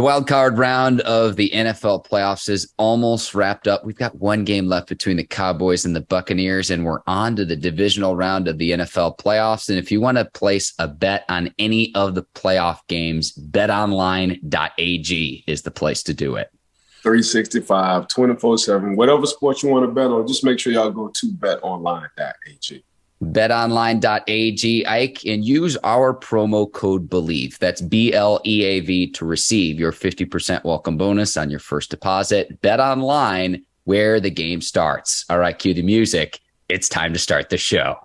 The wild card round of the NFL playoffs is almost wrapped up. We've got one game left between the Cowboys and the Buccaneers, and we're on to the divisional round of the NFL playoffs. And if you want to place a bet on any of the playoff games, betonline.ag is the place to do it. 365, 24/7, whatever sport you want to bet on, just make sure y'all go to betonline.ag. betonline.ag, Ike, and use our promo code Bleav. That's BLEAV to receive your 50% welcome bonus on your first deposit. Bet online, where the game starts. All right, cue the music. It's time to start the show.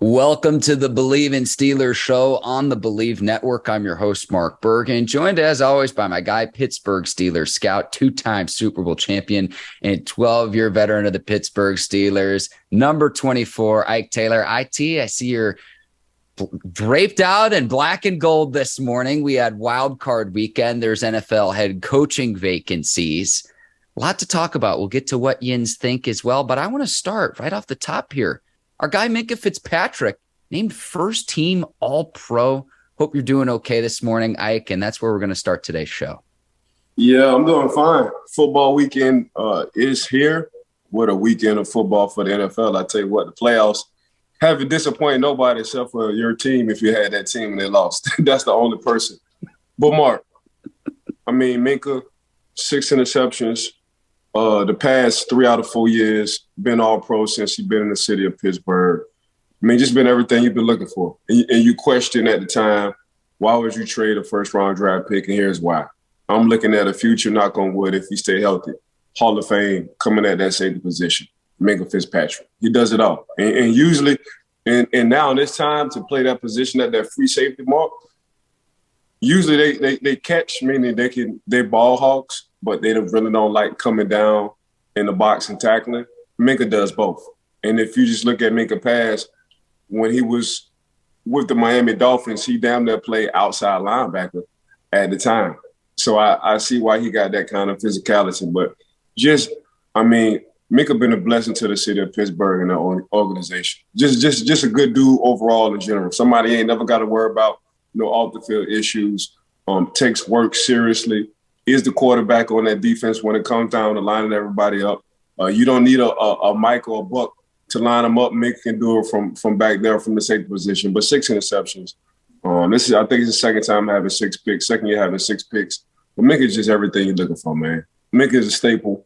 Welcome to the Bleav in Steelers show on the Bleav Network. I'm your host, Mark Bergin, joined as always by my guy, Pittsburgh Steelers scout, two-time Super Bowl champion, and 12-year veteran of the Pittsburgh Steelers, number 24, Ike Taylor. IT, I see you're draped out in black and gold this morning. We had wild card weekend. There's NFL head coaching vacancies. A lot to talk about. We'll get to what Yins think as well, but I want to start right off the top here. Our guy, Minkah Fitzpatrick, named first team All-Pro. Hope you're doing okay this morning, Ike, and that's where we're going to start today's show. Yeah, I'm doing fine. Football weekend is here. What a weekend of football for the NFL. I tell you what, the playoffs haven't disappointed nobody except for your team if you had that team and they lost. That's the only person. But, Mark, Minkah, 6 interceptions. The past 3 out of 4 years, been All-Pro since he's been in the city of Pittsburgh. Just been everything you've been looking for. And you questioned at the time, why would you trade a first-round draft pick? And here's why. I'm looking at a future, knock on wood, if he stay healthy, Hall of Fame coming at that safety position, Minkah Fitzpatrick. He does it all. And usually, and now in this time to play that position at that free safety mark, usually they catch, meaning they're ball hawks, but they really don't like coming down in the box and tackling. Minkah does both. And if you just look at Minkah pass, when he was with the Miami Dolphins, he damn near played outside linebacker at the time. So I see why he got that kind of physicality. But Minkah been a blessing to the city of Pittsburgh and the organization. Just a good dude overall in general. Somebody ain't never got to worry about off the field issues, takes work seriously, is the quarterback on that defense when it comes down to lining everybody up. You don't need a Mike or a Buck to line them up. Minkah can do it from back there from the safety position. But 6 interceptions. I think it's the second time having 6 picks, second year having 6 picks. But Minkah is just everything you're looking for, man. Minkah is a staple,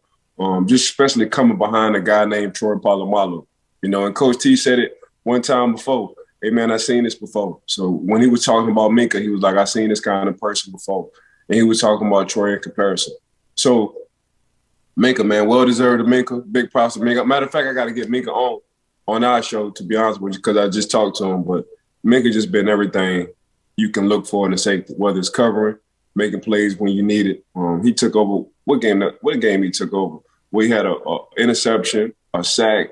just especially coming behind a guy named Troy Polamalu. And Coach T said it one time before. Hey, man, I've seen this before. So when he was talking about Minkah, he was like, I've seen this kind of person before. And he was talking about Troy in comparison. So, Minkah, man, well-deserved to Minkah. Big props to Minkah. Matter of fact, I got to get Minkah on our show, to be honest with you, because I just talked to him. But Minkah just been everything you can look for in the safety, whether it's covering, making plays when you need it. He took over – what game he took over? We had an interception, a sack,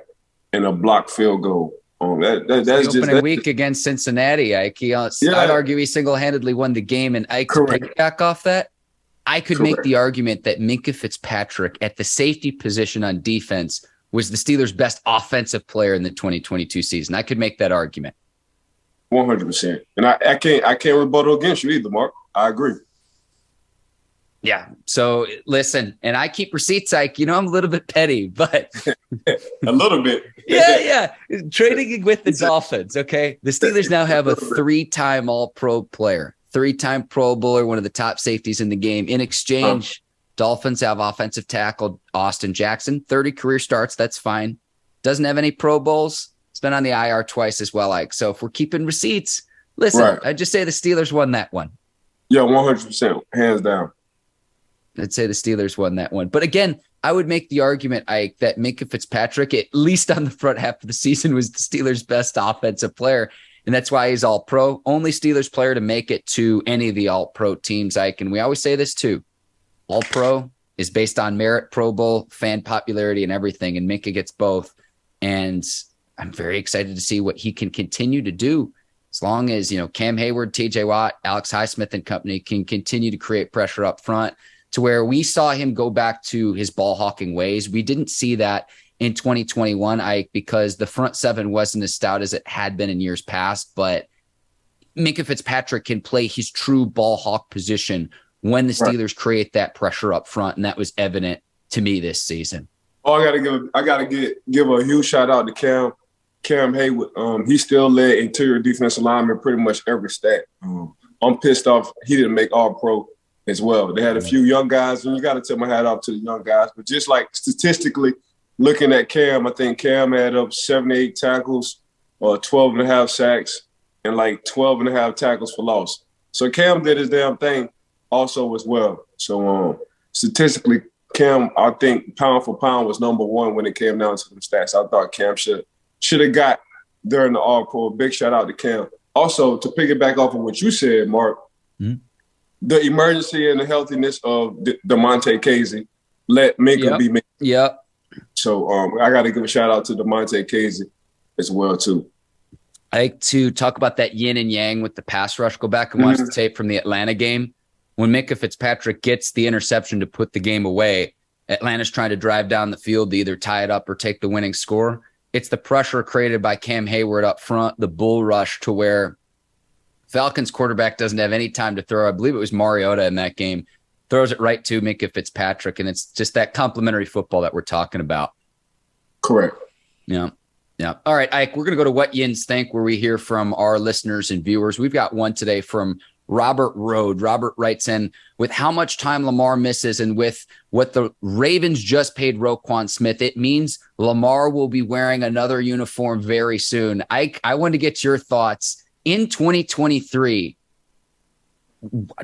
and a blocked field goal. That's the opening week against Cincinnati, Ike. I'd argue he single-handedly won the game. And Ike, to piggyback off that, I could make the argument that Minkah Fitzpatrick at the safety position on defense was the Steelers' best offensive player in the 2022 season. I could make that argument. 100%. And I can't rebuttal against you either, Mark. I agree. Yeah. So listen, and I keep receipts, Ike. I'm a little bit petty, but a little bit. Yeah. Trading with the Dolphins. Okay. The Steelers now have a 3-time All-Pro player, 3-time Pro Bowler, one of the top safeties in the game. In exchange, Dolphins have offensive tackle Austin Jackson, 30 career starts. That's fine. Doesn't have any Pro Bowls. It's been on the IR twice as well, Ike. So if we're keeping receipts, listen, I'd just say the Steelers won that one. Yeah, 100%. Hands down. I'd say the Steelers won that one. But again, I would make the argument, Ike, that Minkah Fitzpatrick, at least on the front half of the season, was the Steelers' best offensive player. And that's why he's All-Pro. Only Steelers player to make it to any of the All-Pro teams, Ike. And we always say this too. All-Pro, is based on merit, Pro Bowl, fan popularity, and everything. And Minkah gets both. And I'm very excited to see what he can continue to do as long as, Cam Hayward, TJ Watt, Alex Highsmith and company can continue to create pressure up front to where we saw him go back to his ball hawking ways. We didn't see that in 2021, Ike, because the front seven wasn't as stout as it had been in years past. But Minkah Fitzpatrick can play his true ball hawk position when the Steelers create that pressure up front. And that was evident to me this season. Oh, I gotta give a huge shout out to Cam Hayward. He still led interior defensive lineman pretty much every stat. I'm pissed off he didn't make All-Pro as well. They had a few young guys, and you got to tip my hat off to the young guys. But just like statistically, looking at Cam, I think Cam had up 78 tackles, 12 and a half sacks, and like 12 and a half tackles for loss. So Cam did his damn thing also as well. So statistically, Cam, I think pound for pound was number one when it came down to the stats. I thought Cam should have got during the All-Pro. Big shout out to Cam. Also, to piggyback off of what you said, Mark, the emergency and the healthiness of DeMonte Casey let Minkah be Minkah. Yep. So I got to give a shout out to DeMonte Casey as well too. I like to talk about that yin and yang with the pass rush. Go back and watch the tape from the Atlanta game. When Minkah Fitzpatrick gets the interception to put the game away, Atlanta's trying to drive down the field to either tie it up or take the winning score. It's the pressure created by Cam Hayward up front, the bull rush to where Falcons quarterback doesn't have any time to throw. I Bleav it was Mariota in that game. Throws it right to Minkah Fitzpatrick, and it's just that complimentary football that we're talking about. Correct. Yeah. All right, Ike, we're going to go to What Yins Think, where we hear from our listeners and viewers. We've got one today from Robert Rode. Robert writes in, with how much time Lamar misses and with what the Ravens just paid Roquan Smith, it means Lamar will be wearing another uniform very soon. Ike, I want to get your thoughts. In 2023,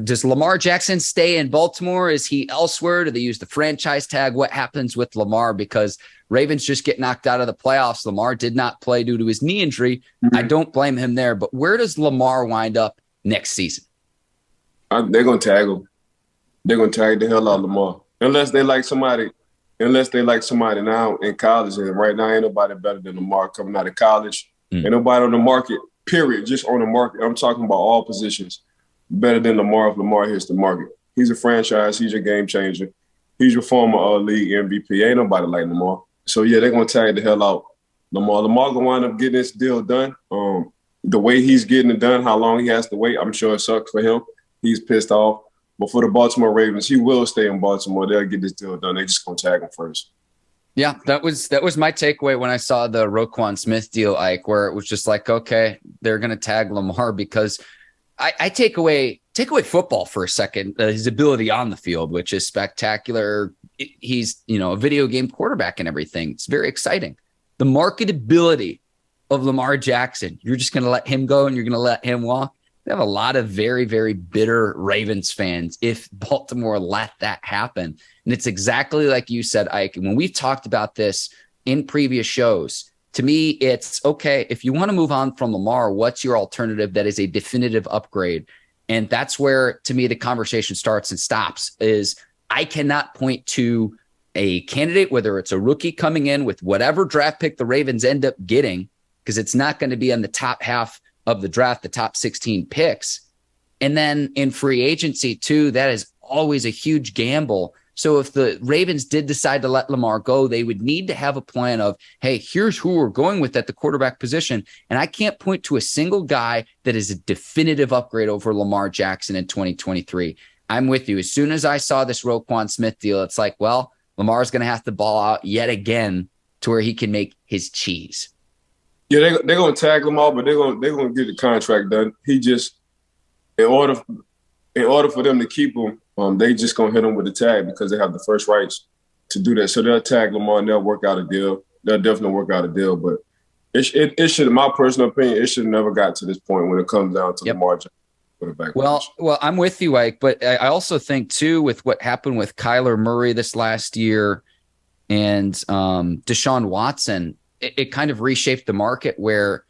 does Lamar Jackson stay in Baltimore? Is he elsewhere? Do they use the franchise tag? What happens with Lamar? Because Ravens just get knocked out of the playoffs. Lamar did not play due to his knee injury. I don't blame him there. But where does Lamar wind up next season? They're going to tag him. They're going to tag the hell out of Lamar. Unless they like somebody now in college. And right now, ain't nobody better than Lamar coming out of college. Ain't nobody on the market, period, just on the market. I'm talking about all positions. Better than Lamar if Lamar hits the market. He's a franchise. He's your game changer. He's your former league MVP. Ain't nobody like Lamar. So, yeah, they're going to tag the hell out Lamar. Lamar going to wind up getting this deal done. The way he's getting it done, how long he has to wait, I'm sure it sucks for him. He's pissed off. But for the Baltimore Ravens, he will stay in Baltimore. They'll get this deal done. They're just going to tag him first. Yeah, that was my takeaway when I saw the Roquan Smith deal, Ike, where it was just like, okay, they're going to tag Lamar because I take away football for a second, his ability on the field, which is spectacular. He's, a video game quarterback and everything. It's very exciting. The marketability of Lamar Jackson, you're just going to let him go and you're going to let him walk. They have a lot of very, very bitter Ravens fans if Baltimore let that happen. And it's exactly like you said, Ike. When we've talked about this in previous shows, to me, it's okay. If you want to move on from Lamar, what's your alternative that is a definitive upgrade? And that's where, to me, the conversation starts and stops, is I cannot point to a candidate, whether it's a rookie coming in with whatever draft pick the Ravens end up getting, because it's not going to be on the top half of the draft, the top 16 picks. And then in free agency too, that is always a huge gamble. So if the Ravens did decide to let Lamar go, they would need to have a plan of, hey, here's who we're going with at the quarterback position. And I can't point to a single guy that is a definitive upgrade over Lamar Jackson in 2023. I'm with you. As soon as I saw this Roquan Smith deal, it's like, well, Lamar's going to have to ball out yet again to where he can make his cheese. Yeah, they're going to tag Lamar, but they're going to get the contract done. He just, in order for them to keep him, they just going to hit him with the tag because they have the first rights to do that. So they'll tag Lamar and they'll work out a deal. They'll definitely work out a deal. But it should, in my personal opinion, it should have never got to this point when it comes down to Lamar Jackson. Well, I'm with you, Ike, but I also think too, with what happened with Kyler Murray this last year and Deshaun Watson, it kind of reshaped the market where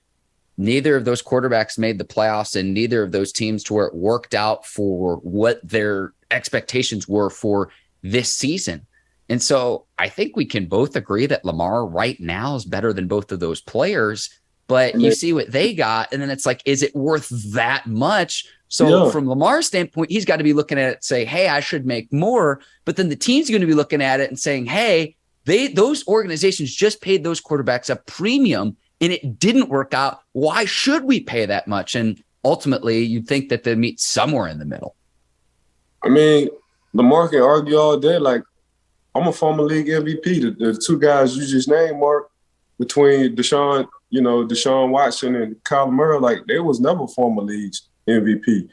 neither of those quarterbacks made the playoffs and neither of those teams to where it worked out for what their expectations were for this season. And so I think we can both agree that Lamar right now is better than both of those players, but you see what they got. And then it's like, is it worth that much? So from Lamar's standpoint, he's got to be looking at it and say, hey, I should make more. But then the team's going to be looking at it and saying, hey, those organizations just paid those quarterbacks a premium and it didn't work out. Why should we pay that much? And ultimately, you'd think that they meet somewhere in the middle. I mean, Lamar can argue all day. Like, I'm a former league MVP. The two guys you just named, Mark, between Deshaun Watson and Kyler Murray, like, they was never former leagues MVP.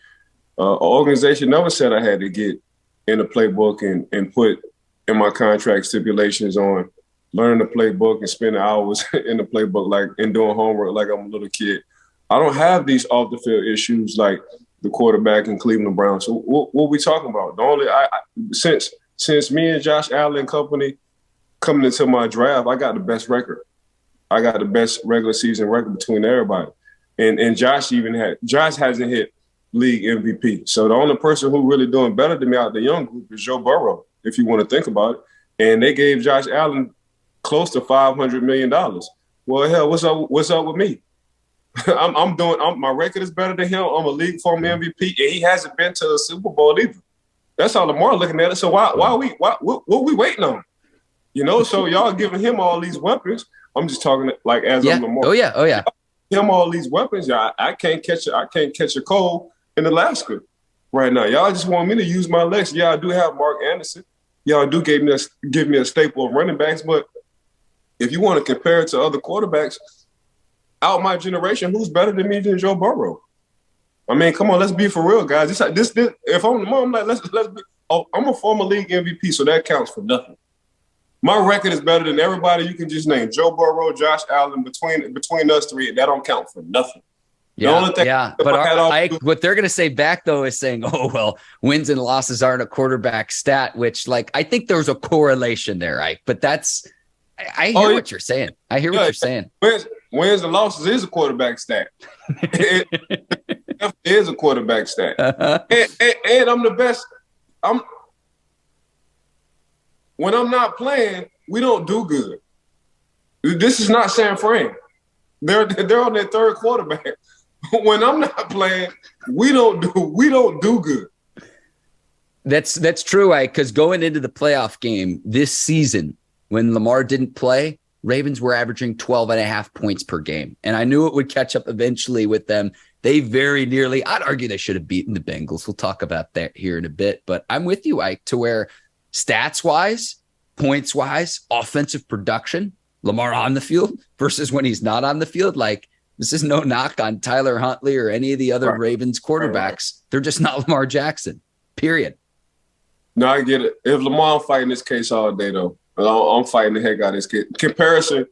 An organization never said I had to get in the playbook and put in my contract stipulations on learning the playbook and spending hours in the playbook, like, and doing homework like I'm a little kid. I don't have these off the field issues like the quarterback in Cleveland Browns. So what we talking about? The only since me and Josh Allen and company coming into my draft, I got the best record. I got the best regular season record between everybody. And Josh hasn't hit league MVP. So the only person who really doing better than me out of the young group is Joe Burrow, if you want to think about it. And they gave Josh Allen close to $500 million. Well, hell, what's up with me? My record is better than him. I'm a league former MVP, and he hasn't been to a Super Bowl either. That's how Lamar looking at it. So what we waiting on? So y'all giving him all these weapons. I'm just talking like as I'm Lamar. Oh yeah. Him all these weapons. Yeah, I can't catch a cold in Alaska right now. Y'all just want me to use my legs. Yeah, I do have Mark Anderson. Y'all do give me a staple of running backs, but if you want to compare it to other quarterbacks out my generation, who's better than me than Joe Burrow? I mean, come on, let's be for real, guys. This if I'm Lamar, I'm like, let's be. Oh, I'm a former league MVP, so that counts for nothing. My record is better than everybody you can just name. Joe Burrow, Josh Allen, between us three, that don't count for nothing. But what they're going to say back, though, is saying, oh, well, wins and losses aren't a quarterback stat, which, like, I think there's a correlation there, Ike. But that's – I hear what you're saying. I hear what you're saying. Wins and losses is a quarterback stat. It is a quarterback stat. And I'm the best. When I'm not playing, we don't do good. This is not San Fran. They're on their third quarterback. When I'm not playing, we don't do good. That's true, Ike, because going into the playoff game this season, when Lamar didn't play, Ravens were averaging 12.5 points per game. And I knew it would catch up eventually with them. They very nearly, I'd argue they should have beaten the Bengals. We'll talk about that here in a bit. But I'm with you, Ike, to where stats-wise, points-wise, offensive production, Lamar on the field versus when he's not on the field, like, this is no knock on Tyler Huntley or any of the other Ravens quarterbacks. Right. They're just not Lamar Jackson, period. No, I get it. If Lamar, I'm fighting this case all day, though. I'm fighting the heck out of this case. Comparison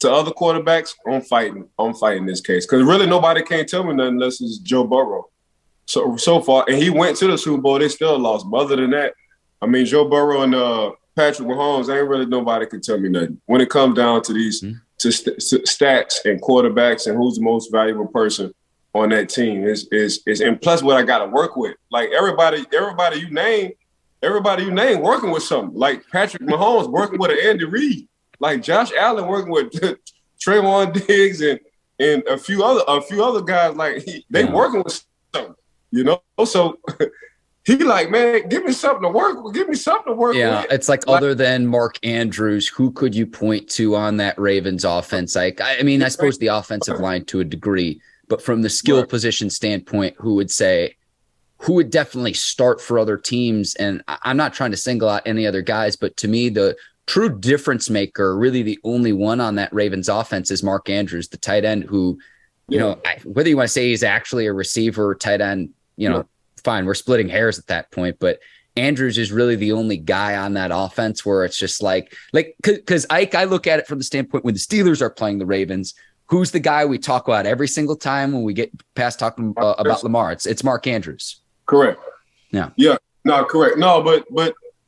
to other quarterbacks, I'm fighting this case. Because really nobody can't tell me nothing unless it's Joe Burrow. So far, and he went to the Super Bowl, they still lost. But other than that, I mean, Joe Burrow and Patrick Mahomes, ain't really nobody can tell me nothing. When it comes down to these to stats and quarterbacks and who's the most valuable person on that team is and plus what I got to work with. Like everybody you name working with something. Like Patrick Mahomes working with an Andy Reid. Like Josh Allen working with Trayvon Diggs and a few other guys. Like they working with something, So he like, man, give me something to work with. Yeah, it's like other than Mark Andrews, who could you point to on that Ravens offense? Like, I mean, I suppose the offensive line to a degree, but from the skill position standpoint, who would definitely start for other teams? And I'm not trying to single out any other guys, but to me, the true difference maker, really the only one on that Ravens offense is Mark Andrews, the tight end who, whether you want to say he's actually a receiver or tight end, fine, we're splitting hairs at that point, but Andrews is really the only guy on that offense where it's just like, because Ike, I look at it from the standpoint when the Steelers are playing the Ravens, who's the guy we talk about every single time when we get past talking about Lamar? It's Mark Andrews. Correct. Yeah. No, correct. No, but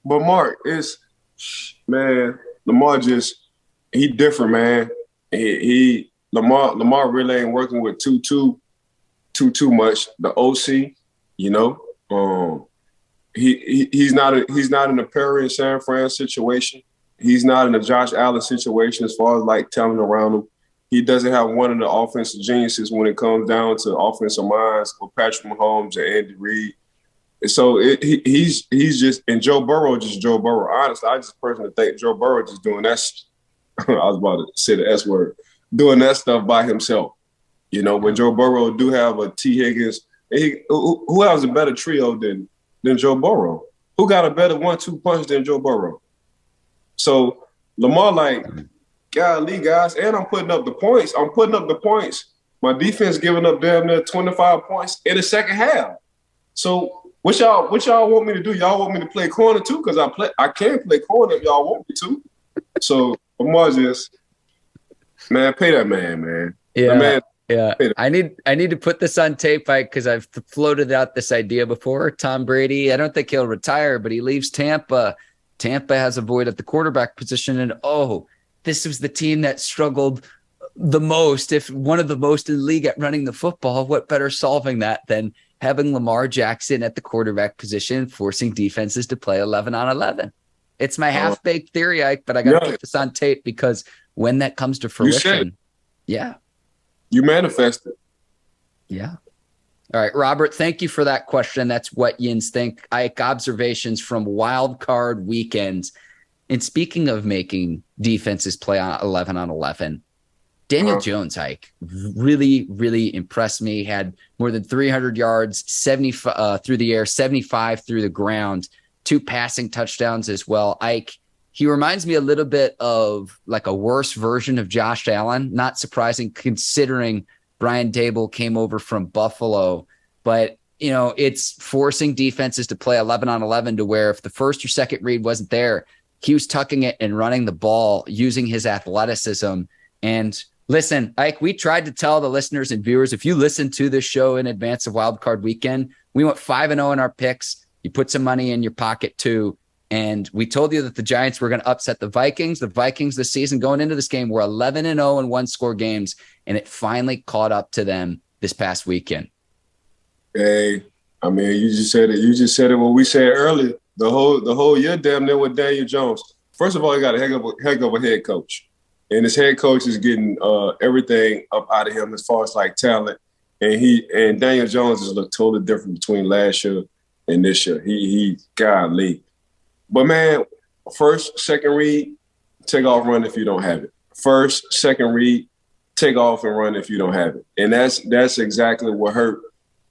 Mark is, man, Lamar he different, man. Lamar really ain't working with too much. The OC, he's not in a Perry and San Fran situation. He's not in a Josh Allen situation as far as like talent around him. He doesn't have one of the offensive geniuses when it comes down to offensive minds with Patrick Mahomes and Andy Reid. And so he's just – and Joe Burrow just Joe Burrow. Honestly, I just personally think Joe Burrow just doing that – I was about to say the S word. Doing that stuff by himself. You know, when Joe Burrow do have a T. Higgins – who has a better trio than Joe Burrow? Who got a better 1-2 punch than Joe Burrow? So Lamar, like, golly, guys, and I'm putting up the points. My defense giving up damn near 25 points in the second half. So what y'all want me to do? Y'all want me to play corner too? Because I can play corner if y'all want me to. So Lamar just, man, pay that man. Yeah. Yeah, I need to put this on tape, Ike, because I've floated out this idea before. Tom Brady, I don't think he'll retire, but he leaves Tampa. Tampa has a void at the quarterback position, and this was the team that struggled the most, if one of the most in the league at running the football. What better solving that than having Lamar Jackson at the quarterback position, forcing defenses to play 11 on 11? It's my half-baked theory, Ike, but I got to put this on tape because when that comes to fruition, you manifested. Yeah. All right, Robert, thank you for that question. That's what Yins think. Ike, observations from wild card weekends. And speaking of making defenses play on 11 on 11, Daniel Jones, Ike, really, really impressed me. Had more than 300 yards, 70 through the air, 75 through the ground, 2 passing touchdowns as well. Ike, he reminds me a little bit of like a worse version of Josh Allen. Not surprising considering Brian Daboll came over from Buffalo. But, you know, it's forcing defenses to play 11 on 11 to where if the first or second read wasn't there, he was tucking it and running the ball using his athleticism. And listen, Ike, we tried to tell the listeners and viewers, if you listen to this show in advance of Wildcard Weekend, we went 5-0 in our picks. You put some money in your pocket too. And we told you that the Giants were going to upset the Vikings. The Vikings this season going into this game were 11-0 in 1-score games, and it finally caught up to them this past weekend. Hey, I mean, you just said it. You just said it what we said earlier. The whole year damn near with Daniel Jones. First of all, he got a heck of a head coach, and his head coach is getting everything up out of him as far as like talent. And Daniel Jones has looked totally different between last year and this year. He golly. But, man, first, second read, take off, run if you don't have it. First, second read, take off and run if you don't have it. And that's exactly what hurt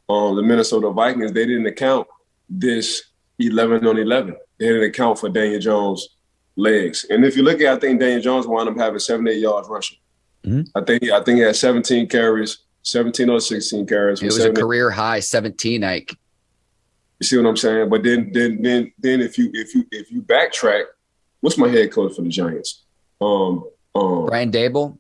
the Minnesota Vikings. They didn't account this 11 on 11. They didn't account for Daniel Jones' legs. And if you look at, I think Daniel Jones wound up having 78 yards rushing. Mm-hmm. I think he had 17 carries, 17 or 16 carries. It was a career high 17, Ike. You see what I'm saying? But then if you backtrack, what's my head coach for the Giants? Brian Daboll.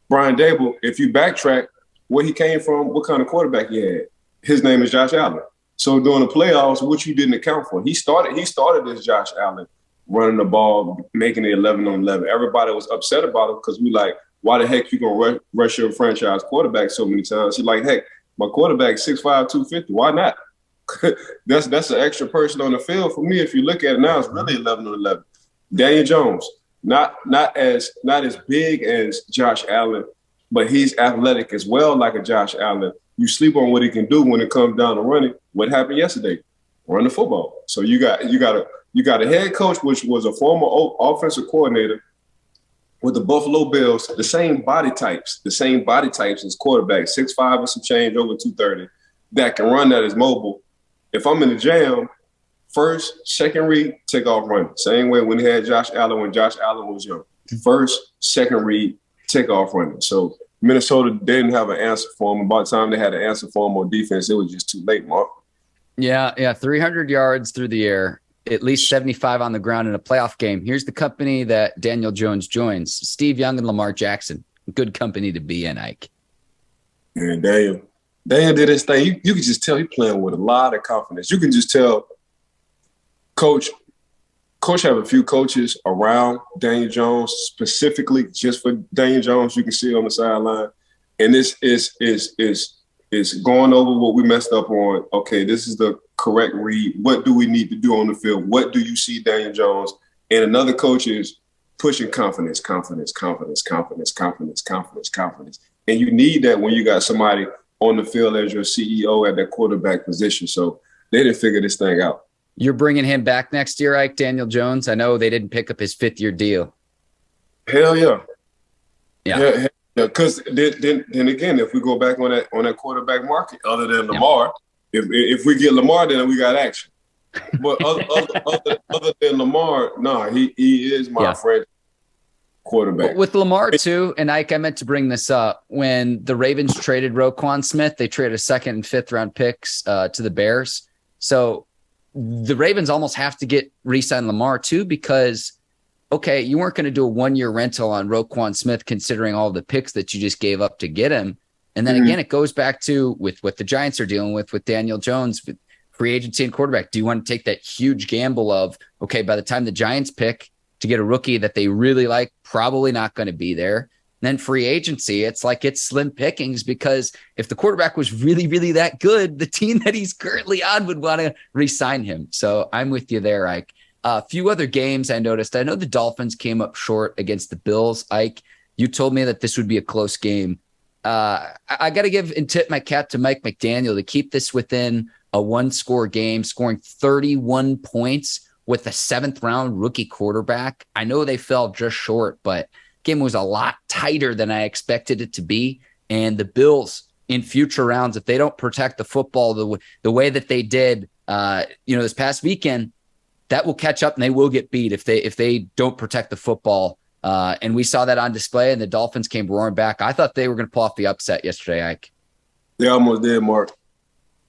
Brian Daboll. If you backtrack, where he came from, what kind of quarterback he had? His name is Josh Allen. So during the playoffs, which you didn't account for, he started as Josh Allen, running the ball, making it 11 on 11. Everybody was upset about it because we like, why the heck you gonna rush your franchise quarterback so many times? He's like, heck, my quarterback 6'5", 250. Why not? That's an extra person on the field for me. If you look at it now, it's really 11 on 11. Daniel Jones, not as big as Josh Allen, but he's athletic as well, like a Josh Allen. You sleep on what he can do when it comes down to running. What happened yesterday? Run the football. So you got a head coach, which was a former offensive coordinator with the Buffalo Bills, the same body types as quarterback, 6'5" and some change, over 230, that can run, that is mobile. If I'm in the jam, first, second read, take off running. Same way when he had Josh Allen when Josh Allen was young. First, second read, take off running. So Minnesota didn't have an answer for him. By the time they had an answer for him on defense, it was just too late, Mark. Yeah, 300 yards through the air, at least 75 on the ground in a playoff game. Here's the company that Daniel Jones joins: Steve Young and Lamar Jackson. Good company to be in, Ike. And Daniel did his thing. You can just tell he's playing with a lot of confidence. You can just tell Coach have a few coaches around Daniel Jones, specifically just for Daniel Jones. You can see on the sideline. And this is going over what we messed up on. Okay, this is the correct read. What do we need to do on the field? What do you see Daniel Jones? And another coach is pushing confidence. And you need that when you got somebody on the field as your CEO at that quarterback position. So they didn't figure this thing out. You're bringing him back next year, Ike, Daniel Jones? I know they didn't pick up his 5th-year deal. Hell yeah. Yeah. Because then again, if we go back on that quarterback market, other than Lamar, if we get Lamar, then we got action. But other than Lamar, he is my friend. Quarterback. With Lamar too, and Ike, I meant to bring this up. When the Ravens traded Roquan Smith, they traded a 2nd and 5th round picks to the Bears. So the Ravens almost have to re-sign Lamar too, because you weren't going to do a 1-year rental on Roquan Smith considering all the picks that you just gave up to get him. And then again, it goes back to with what the Giants are dealing with Daniel Jones, with free agency and quarterback. Do you want to take that huge gamble of, by the time the Giants pick to get a rookie that they really like, probably not going to be there. And then free agency, it's slim pickings, because if the quarterback was really, really that good, the team that he's currently on would want to re-sign him. So I'm with you there, Ike. A few other games I noticed. I know the Dolphins came up short against the Bills. Ike, you told me that this would be a close game. I got to give and tip my cap to Mike McDaniel to keep this within a 1-score game, scoring 31 points with the 7th-round rookie quarterback. I know they fell just short, but game was a lot tighter than I expected it to be. And the Bills in future rounds, if they don't protect the football the way that they did, this past weekend, that will catch up and they will get beat if they don't protect the football. And we saw that on display, and the Dolphins came roaring back. I thought they were going to pull off the upset yesterday, Ike. They almost did, Mark.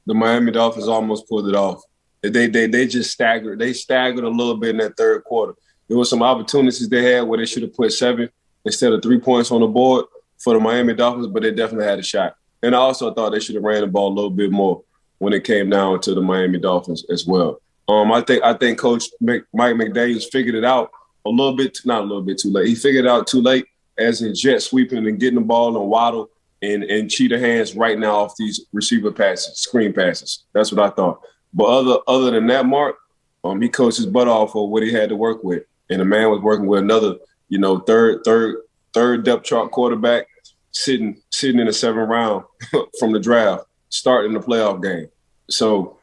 The Miami Dolphins almost pulled it off. They just staggered. They staggered a little bit in that 3rd quarter. There were some opportunities they had where they should have put 7 instead of 3 points on the board for the Miami Dolphins, but they definitely had a shot. And I also thought they should have ran the ball a little bit more when it came down to the Miami Dolphins as well. I think Coach Mike McDaniels figured it out not a little bit too late. He figured it out too late, as in jet sweeping and getting the ball and waddle and cheetah hands right now off these receiver passes, screen passes. That's what I thought. But other than that, Mark, he coached his butt off for what he had to work with. And the man was working with another, third depth chart quarterback sitting in the 7th round from the draft, starting the playoff game. So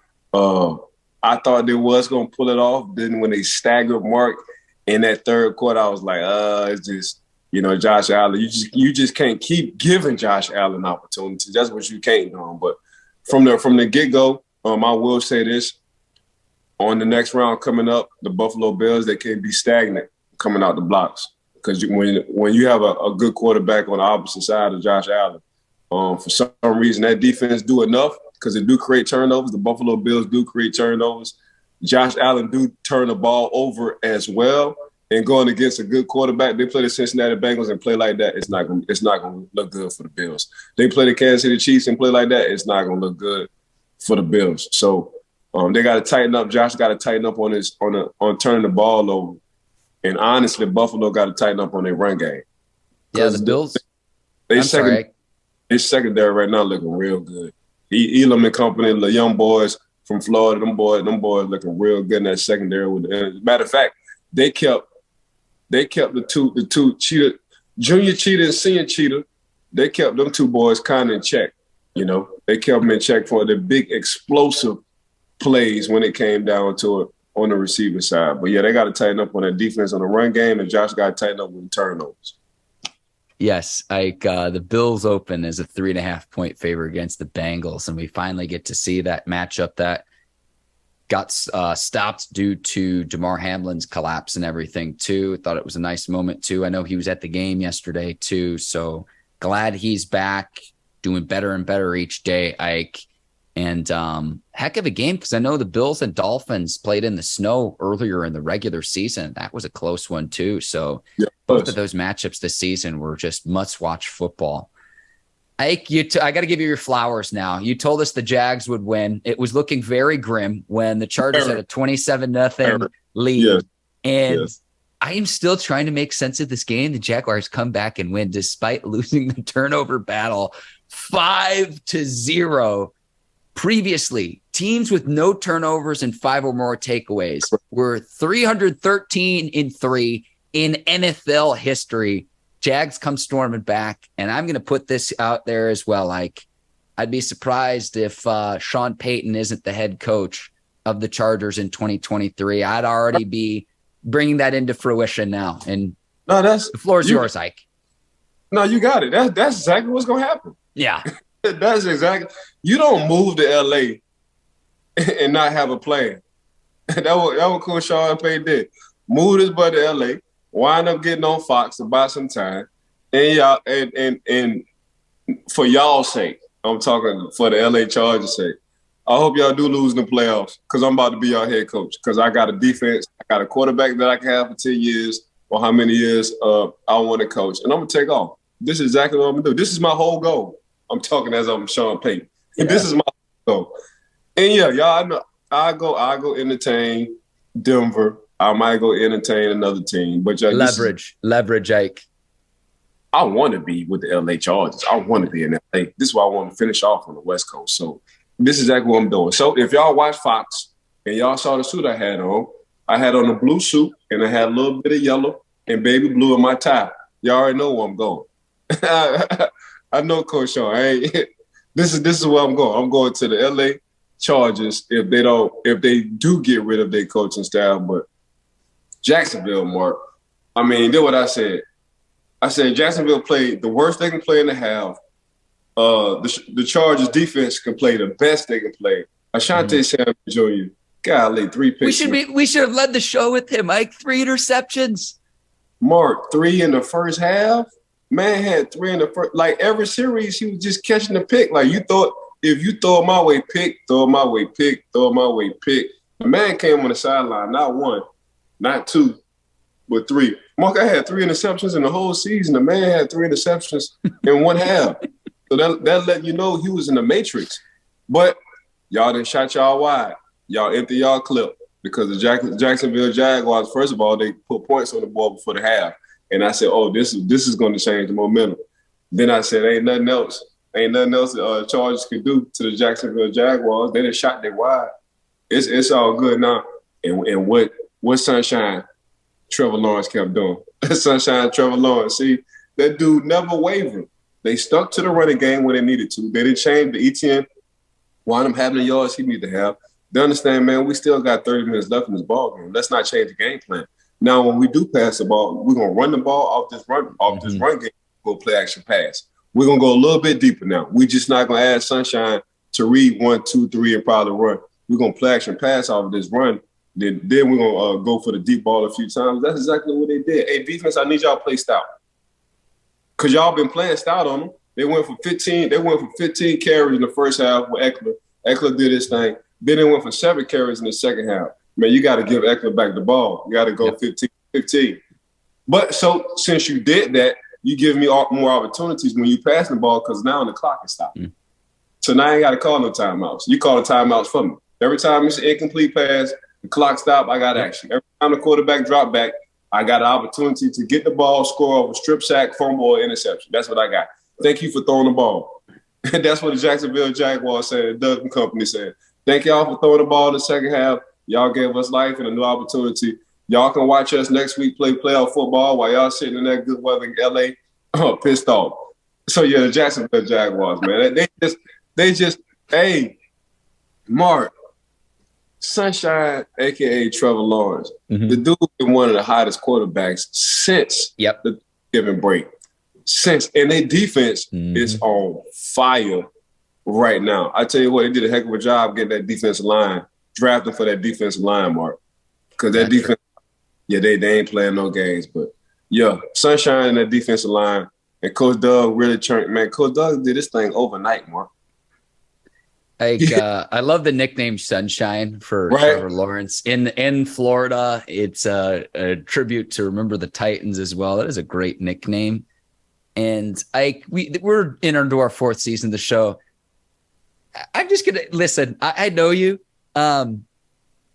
I thought they was going to pull it off. Then when they staggered Mark in that 3rd quarter, I was like, it's just, Josh Allen. You just can't keep giving Josh Allen opportunities. That's what you can't do. But from the get-go, I will say this. On the next round coming up, the Buffalo Bills, they can't be stagnant coming out the blocks. Because when you have a good quarterback on the opposite side of Josh Allen, for some reason that defense do enough, because they do create turnovers. The Buffalo Bills do create turnovers. Josh Allen do turn the ball over as well. And going against a good quarterback, they play the Cincinnati Bengals and play like that, it's not going to look good for the Bills. They play the Kansas City Chiefs and play like that, it's not going to look good for the Bills. So they got to tighten up. Josh got to tighten up on turning the ball over. And honestly, Buffalo got to tighten up on their run game. Yeah, the Bills. Their secondary right now looking real good. Elam and company, the young boys from Florida, them boys looking real good in that secondary. Matter of fact, they kept the two cheetah, junior cheetah and senior cheetah. They kept them 2 boys kind of in check. They kept them in check for the big explosive plays when it came down to it on the receiver side. But yeah, they got to tighten up on that defense on the run game, and Josh got to tighten up with turnovers. Yes, the Bills open as a 3.5-point favorite against the Bengals, and we finally get to see that matchup that got stopped due to Damar Hamlin's collapse and everything too. Thought it was a nice moment too. I know he was at the game yesterday too, so glad he's back, doing better and better each day, Ike. And heck of a game, because I know the Bills and Dolphins played in the snow earlier in the regular season. That was a close one too. So both of those matchups this season were just must-watch football. Ike, I got to give you your flowers now. You told us the Jags would win. It was looking very grim when the Chargers had a 27-0 lead. Yes. And I am still trying to make sense of this game. The Jaguars come back and win despite losing the turnover battle 5-0. Previously, teams with no turnovers and 5 or more takeaways were 313-3 in NFL history. Jags come storming back, and I'm going to put this out there as well. Like, I'd be surprised if Sean Payton isn't the head coach of the Chargers in 2023. I'd already be bringing that into fruition now. And the floor is yours, Ike. No, you got it. That's exactly what's going to happen. Yeah. That's exactly. You don't move to L.A. and not have a plan. That what Coach Sean Payton did. Move his butt to L.A., wind up getting on Fox to buy some time, and y'all and for y'all's sake, I'm talking for the LA Chargers' sake. I hope y'all do lose in the playoffs because I'm about to be your head coach because I got a defense, I got a quarterback that I can have for 10 years or how many years I want to coach, and I'm gonna take off. This is exactly what I'm gonna do. This is my whole goal. I'm talking as I'm Sean Payton. Yeah. This is my goal. And yeah, y'all know I go entertain Denver. I might go entertain another team, but leverage, Ike. I want to be with the LA Chargers. I want to be in LA. This is why I want to finish off on the West Coast. So this is exactly what I'm doing. So if y'all watch Fox and y'all saw the suit I had on a blue suit and I had a little bit of yellow and baby blue in my tie. Y'all already know where I'm going. I know Coach Sean. This is where I'm going. I'm going to the LA Chargers if they do get rid of their coaching staff, but Jacksonville, Mark. I mean, did what I said. I said Jacksonville played the worst they can play in the half. The Chargers defense can play the best they can play. Ashanti Samuel Jr. Golly, 3 picks. We should have led the show with him, Mike. 3 interceptions. Mark, 3 in the first half. Man had 3 in the first. Like every series, he was just catching the pick. Like you thought, if you throw it my way, pick. Throw it my way, pick. Throw it my way, pick. The man came on the sideline, not 1, not 2, but 3. Mark, I had 3 interceptions in the whole season. The man had 3 interceptions in one half. So that let you know he was in the matrix. But y'all done shot y'all wide. Y'all empty y'all clip because the Jacksonville Jaguars, first of all, they put points on the board before the half. And I said, oh, this is going to change the momentum. Then I said, ain't nothing else the Chargers could do to the Jacksonville Jaguars. They done shot their wide. It's all good now. And what Sunshine Trevor Lawrence kept doing. Sunshine Trevor Lawrence. See, that dude never wavered. They stuck to the running game when they needed to. They didn't change the ETN. Wind up having the yards he needed to have. They understand, man, we still got 30 minutes left in this ball game. Let's not change the game plan. Now, when we do pass the ball, we're going to run the ball off this run game, go play action pass. We're going to go a little bit deeper now. We're just not going to add Sunshine to read 1, 2, 3 and probably run. We're going to play action pass off of this run. Then we're going to go for the deep ball a few times. That's exactly what they did. Hey, defense, I need y'all to play stout. Because y'all been playing stout on them. They went for 15 carries in the first half with Eckler. Eckler did his thing. Then they went for 7 carries in the second half. Man, you got to give Eckler back the ball. You got to go 15. But so since you did that, you give me more opportunities when you pass the ball because now the clock is stopped. So now I ain't got to call no timeouts. You call the timeouts for me. Every time it's an incomplete pass, the clock stop, I got action. Every time the quarterback drop back, I got an opportunity to get the ball, score off a strip sack, fumble, or interception. That's what I got. Thank you for throwing the ball. And that's what the Jacksonville Jaguars said, Doug and company said. Thank y'all for throwing the ball in the second half. Y'all gave us life and a new opportunity. Y'all can watch us next week play playoff football while y'all sitting in that good weather in L.A. Pissed off. So, yeah, the Jacksonville Jaguars, man. They just, hey, Mark, Sunshine, a.k.a. Trevor Lawrence, the dude been one of the hottest quarterbacks since the Thanksgiving break. And their defense is on fire right now. I tell you what, they did a heck of a job getting that defensive line, drafting for that defensive line, Mark. Because that defense, they ain't playing no games. But, Sunshine and that defensive line. And Coach Doug really turned, man, Coach Doug did this thing overnight, Mark. I love the nickname Sunshine for Trevor Lawrence. In Florida, it's a tribute to Remember the Titans as well. That is a great nickname. And we're into our 4th season of the show. I'm just going to listen. I know you.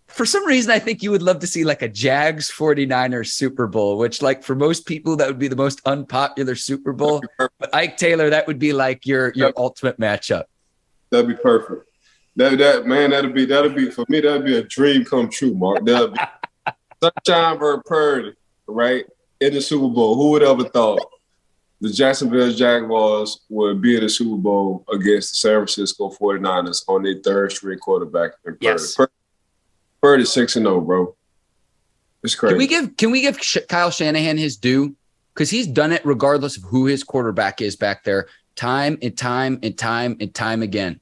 For some reason, I think you would love to see like a Jags 49ers Super Bowl, which like for most people, that would be the most unpopular Super Bowl. But Ike Taylor, that would be like your ultimate matchup. That'd be perfect. That'll be for me. That'll be a dream come true, Mark. That'll be Sunshine Purdy, right, in the Super Bowl. Who would ever thought the Jacksonville Jaguars would be in the Super Bowl against the San Francisco 49ers on their third straight quarterback in Purdy? Yes. Purdy's 6-0, bro. It's crazy. Can we give Kyle Shanahan his due? Because he's done it regardless of who his quarterback is back there, time and time and time and time again.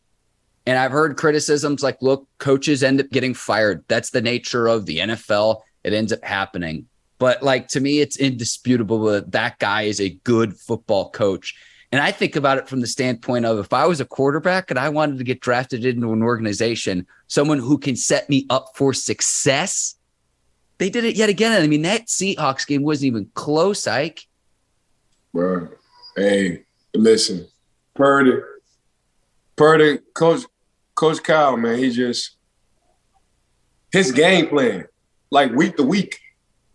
And I've heard criticisms like, look, coaches end up getting fired. That's the nature of the NFL. It ends up happening. But like, to me, it's indisputable that guy is a good football coach. And I think about it from the standpoint of, if I was a quarterback and I wanted to get drafted into an organization, someone who can set me up for success, they did it yet again. I mean, that Seahawks game wasn't even close, Ike. Bro, hey, listen, Purdy, Coach Kyle, man, his game plan, like week to week,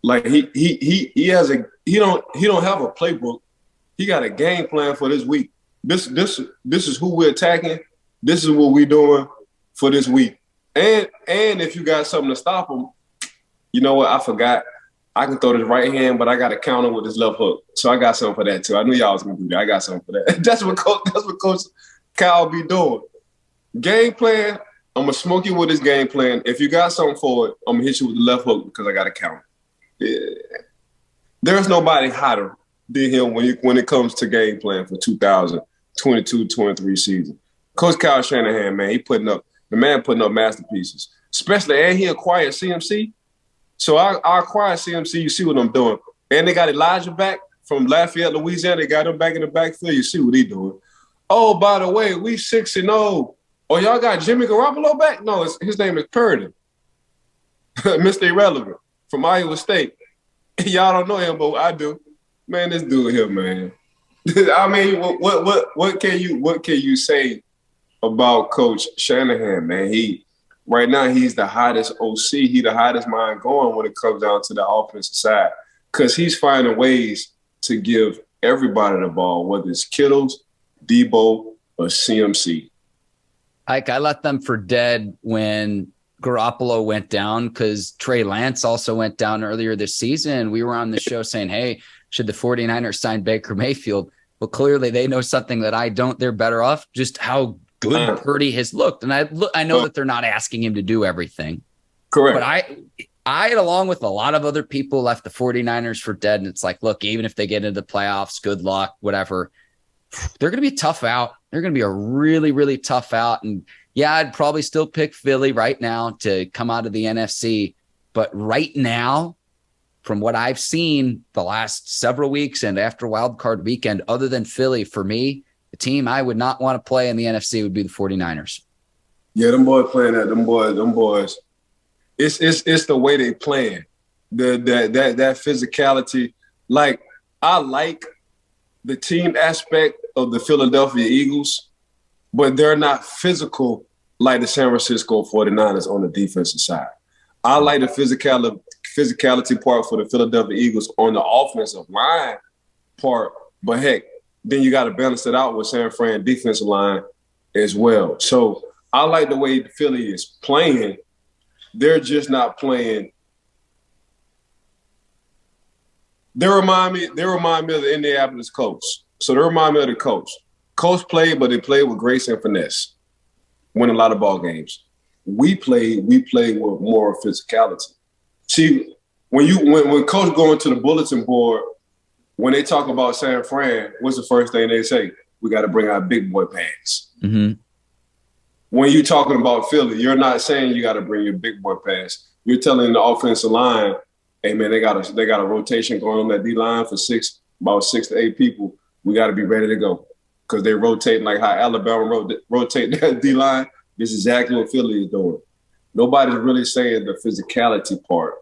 like he don't have a playbook. He got a game plan for this week. This is who we're attacking. This is what we're doing for this week. And if you got something to stop him, you know what? I forgot. I can throw this right hand, but I got to counter with this left hook. So I got something for that too. I knew y'all was gonna do that. I got something for that. That's what Coach Kyle be doing. Game plan, I'm going to smoke you with his game plan. If you got something for it, I'm going to hit you with the left hook because I got to count. Yeah. There's nobody hotter than him when it comes to game plan for 2022-23 season. Coach Kyle Shanahan, man, putting up masterpieces. Especially, and he acquired CMC. So I acquired CMC. You see what I'm doing. And they got Elijah back from Lafayette, Louisiana. They got him back in the backfield. You see what he doing. Oh, by the way, we 6-0. Oh, y'all got Jimmy Garoppolo back? No, his name is Purdy. Mr. Irrelevant from Iowa State. Y'all don't know him, but I do. Man, this dude here, man. I mean, what can you say about Coach Shanahan, man? Right now he's the hottest OC. He's the hottest mind going when it comes down to the offensive side, because he's finding ways to give everybody the ball, whether it's Kittles, Debo, or CMC. Ike, I let them for dead when Garoppolo went down, because Trey Lance also went down earlier this season. We were on the show saying, hey, should the 49ers sign Baker Mayfield? Well, clearly they know something that I don't. They're better off just how good Purdy has looked. And I know that they're not asking him to do everything. Correct. But I, along with a lot of other people, left the 49ers for dead. And it's like, look, even if they get into the playoffs, good luck, whatever. They're going to be tough out. They're going to be a really, really tough out. And yeah, I'd probably still pick Philly right now to come out of the NFC. But right now, from what I've seen the last several weeks and after Wildcard weekend, other than Philly, for me, the team I would not want to play in the NFC would be the 49ers. Yeah, them boys playing that. Them boys. It's the way they playing. That physicality. Like, I like the team aspect of the Philadelphia Eagles, but they're not physical like the San Francisco 49ers on the defensive side. I like the physicality part for the Philadelphia Eagles on the offensive line part, but heck, then you got to balance it out with San Fran defensive line as well. So I like the way Philly is playing. They're just not playing. They remind me of the Indianapolis Colts. So they remind me of the Colts. Colts played, but they played with grace and finesse. Win a lot of ball games. We play with more physicality. See, when Coach going to the bulletin board, when they talk about San Fran, what's the first thing they say? We got to bring our big boy pass. Mm-hmm. When you're talking about Philly, you're not saying you got to bring your big boy pass. You're telling the offensive line, hey man, they got a rotation going on that D line for about 6 to 8 people. We got to be ready to go, because they're rotating like how Alabama rotate that D line. This is exactly what Philly is doing. Nobody's really saying the physicality part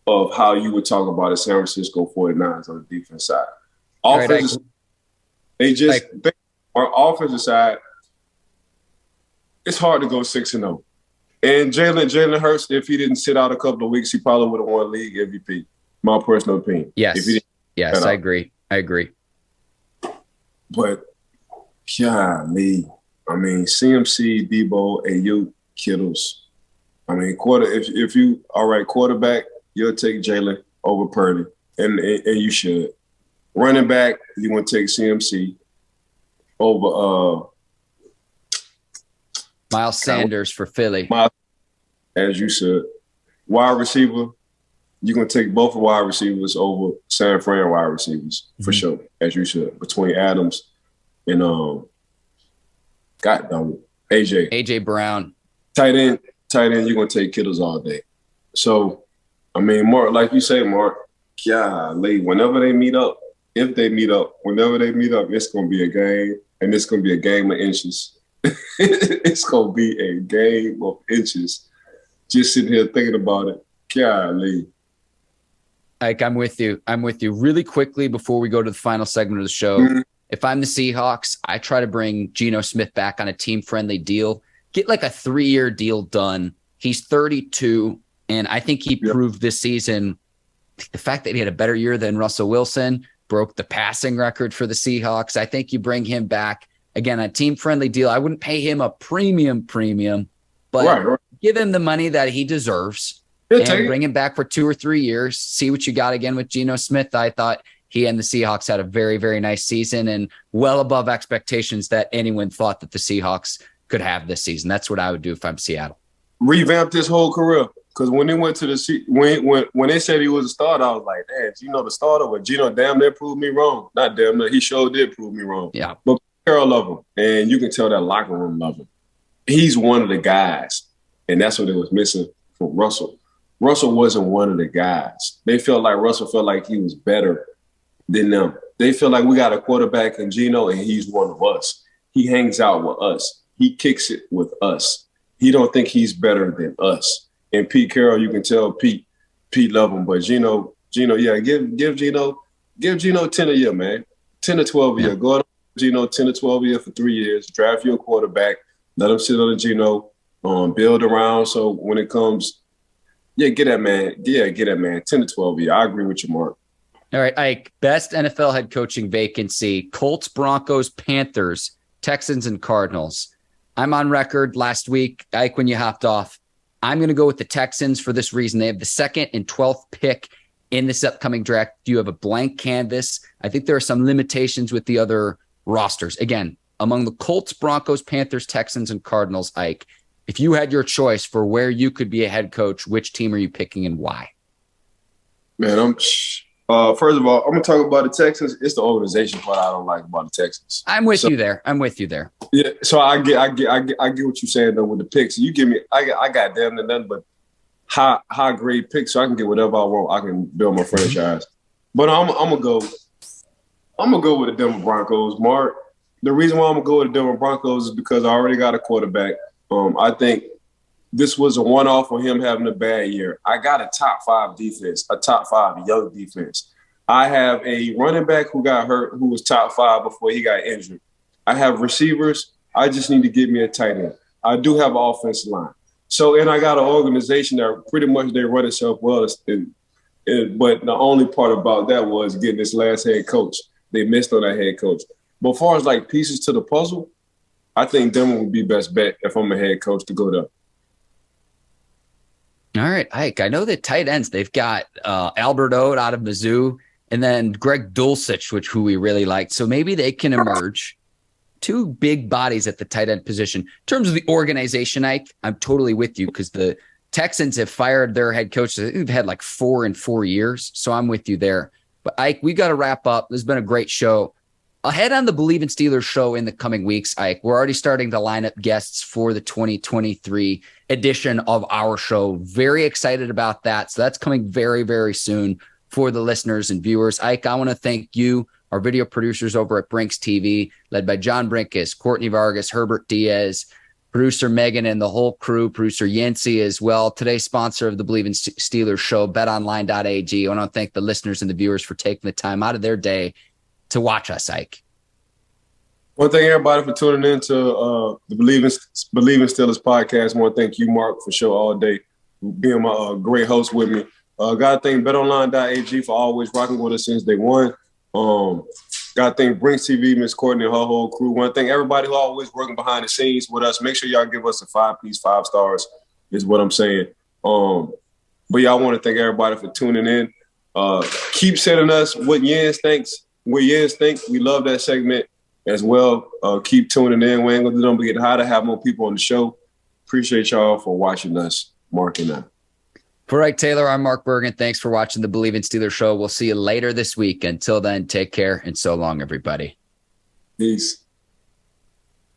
of how you would talk about the San Francisco 49ers on the defense side. Offensive, on offensive side, it's hard to go 6-0. And Jalen Hurts, if he didn't sit out a couple of weeks, he probably would have won league MVP. My personal opinion. Yes. I agree. But, golly, I mean, CMC, Debo, Ayuk, Kittles. I mean, if you quarterback, you'll take Jalen over Purdy, and you should. Running back, you want to take CMC over Miles Sanders for Philly. As you said. Wide receiver, you're going to take both wide receivers over San Fran wide receivers, for sure, as you should, between Adams and AJ. AJ Brown. Tight end, you're going to take Kittles all day. So, I mean, Mark, like you say, Mark, golly, whenever they meet up, it's going to be a game, and it's going to be a game of inches. It's going to be a game of inches. Just sitting here thinking about it. Golly. Ike, I'm with you. Really quickly before we go to the final segment of the show, if I'm the Seahawks, I try to bring Geno Smith back on a team-friendly deal. Get like a 3-year deal done. He's 32, and I think he proved this season the fact that he had a better year than Russell Wilson, broke the passing record for the Seahawks. I think you bring him back, again, a team-friendly deal. I wouldn't pay him a premium, but give him the money that he deserves and bring him back for 2 or 3 years. See what you got again with Geno Smith. I thought he and the Seahawks had a very, very nice season and well above expectations that anyone thought that the Seahawks could have this season. That's what I would do if I'm Seattle. Revamp his whole career. Because when they went to when they said he was a starter, I was like, damn, Geno the starter? But Geno damn near proved me wrong. Not damn near. He sure did prove me wrong. Yeah. But Carroll love him. And you can tell that locker room love him. He's one of the guys. And that's what it was missing from Russell. Russell wasn't one of the guys. Russell felt like he was better than them. They feel like we got a quarterback in Geno and he's one of us. He hangs out with us. He kicks it with us. He don't think he's better than us. And Pete Carroll, you can tell Pete love him. But Geno, yeah, give Geno 10 a year, man. 10 to 12 a year. Go on Geno 10 to 12 a year for 3 years. Draft your quarterback. Let him sit on the Geno. Build around. So when it comes, get that man. Yeah, get that man. 10 to 12 a year. I agree with you, Mark. All right, Ike. Best NFL head coaching vacancy: Colts, Broncos, Panthers, Texans, and Cardinals. I'm on record last week, Ike, when you hopped off. I'm going to go with the Texans for this reason. They have the 2nd and 12th pick in this upcoming draft. You have a blank canvas. I think there are some limitations with the other rosters. Again, among the Colts, Broncos, Panthers, Texans, and Cardinals, Ike, if you had your choice for where you could be a head coach, which team are you picking and why? Man, first of all, I'm going to talk about the Texans. It's the organization part I don't like about the Texans. I'm with you there. Yeah, so I get what you're saying though with the picks. You give me, I got damn near nothing but high grade picks, so I can get whatever I want. I can build my franchise. But I'm gonna go with the Denver Broncos, Mark. The reason why I'm gonna go with the Denver Broncos is because I already got a quarterback. I think this was a one-off for him having a bad year. I got a top 5 defense, a top 5 young defense. I have a running back who got hurt, who was top 5 before he got injured. I have receivers. I just need to get me a tight end. I do have an offensive line. So, and I got an organization that pretty much they run itself well. But the only part about that was getting this last head coach. They missed on that head coach. But as far as like pieces to the puzzle, I think Denver would be best bet if I'm a head coach to go there. All right, Ike, I know that tight ends, they've got Albert Ode out of Mizzou and then Greg Dulcich, who we really liked. So maybe they can emerge. 2 big bodies at the tight end position. In terms of the organization, Ike, I'm totally with you because the Texans have fired their head coach. They've had like 4 in 4 years. So I'm with you there. But Ike, we got to wrap up. This has been a great show. Ahead on the Bleav in Steelers show in the coming weeks, Ike, we're already starting to line up guests for the 2023 edition of our show. Very excited about that. So that's coming very, very soon for the listeners and viewers. Ike, I want to thank you, our video producers over at Brinks TV, led by John Brinkus, Courtney Vargas, Herbert Diaz, producer Megan and the whole crew, producer Yancey as well. Today's sponsor of the Bleav in Steelers show, betonline.ag. I want to thank the listeners and the viewers for taking the time out of their day to watch us, Ike. One thing, everybody, for tuning in to the Bleav in Steelers podcast. I want to thank you, Mark, for show all day, being my great host with me. Got to thank betonline.ag for always rocking with us since day one. Got to thank Brinks TV, Miss Courtney, and her whole crew. Want to thank everybody who always working behind the scenes with us. Make sure y'all give us a 5-piece, 5 stars is what I'm saying. But yeah, I want to thank everybody for tuning in. Keep sending us what Yens thinks. What Yens think. We love that segment as well. Keep tuning in. We ain't going to do nothing but get high to have more people on the show. Appreciate y'all for watching us. Mark and I. For Ike Taylor, I'm Mark Bergin. Thanks for watching the Bleav in Steelers show. We'll see you later this week. Until then, take care and so long, everybody. Peace.